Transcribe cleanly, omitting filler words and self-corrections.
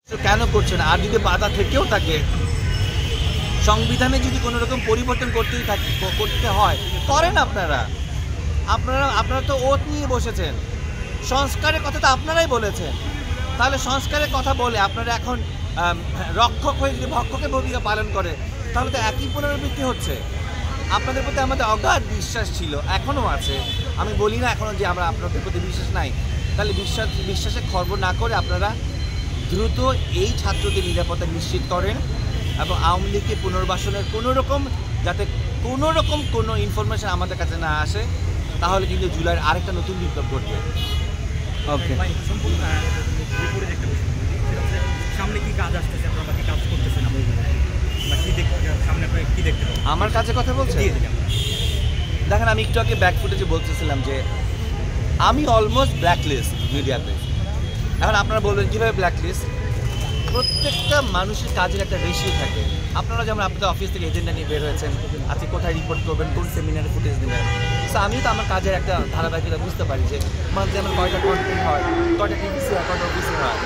কেন করছেন? আর যদি বাধা থেকেও থাকে, সংবিধানে যদি কোনো রকম পরিবর্তন করতে হয় করেন আপনারা। আপনারা তো ওত নিয়ে বসেছেন, সংস্কারের কথা তো আপনারাই বলেছেন। তাহলে সংস্কারের কথা বলে আপনারা এখন রক্ষক হয়ে যদি ভক্ষকের ভূমিকা পালন করে, তাহলে তো একই পুনরাবৃত্তি হচ্ছে। আপনাদের প্রতি আমাদের অগাধ বিশ্বাস ছিল, এখনও আছে। আমি বলি না এখনও যে আমরা আপনাদের প্রতি বিশ্বাস নাই। তাহলে বিশ্বাসে খর্ব না করে আপনারা দ্রুত এই ছাত্রদের নিরাপত্তা নিশ্চিত করেন এবং আওয়ামী লীগকে পুনর্বাসনের কোনো রকম কোনো ইনফরমেশন আমাদের কাছে না আসে, তাহলে কিন্তু জুলাইয়ের আরেকটা নতুন বিপ্লব ঘটবে। ওকে, সামনে কি কাজ আসতেছে, আপনারা কি কাজ করতেছেন, সামনে কি দেখতে পাবেন? আমার কাছে কথা বলছে, দেখেন আমি একটু আগে ব্যাক ফুটেজে বলতেছিলাম যে আমি অলমোস্ট ব্ল্যাকলিস্ট মিডিয়াতে। এখন আপনারা বলবেন কীভাবে ব্ল্যাকলিস্ট? প্রত্যেকটা মানুষের কাজের একটা রেশিও থাকে। আপনারা যেমন আপনাদের অফিস থেকে এজেন্ডা নিয়ে বের হয়েছেন, আজকে কোথায় রিপোর্ট করবেন, কোন সেমিনারে ফুটেজ দেবেন। সো আমিও তো আমার কাজের একটা ধারাবাহিকতা বুঝতে পারি যে মান্থলি আমার কয়টা কন্টেন্ট হয়, কয়টা টিভিসি হয়, কয়টা অফিসে হয়।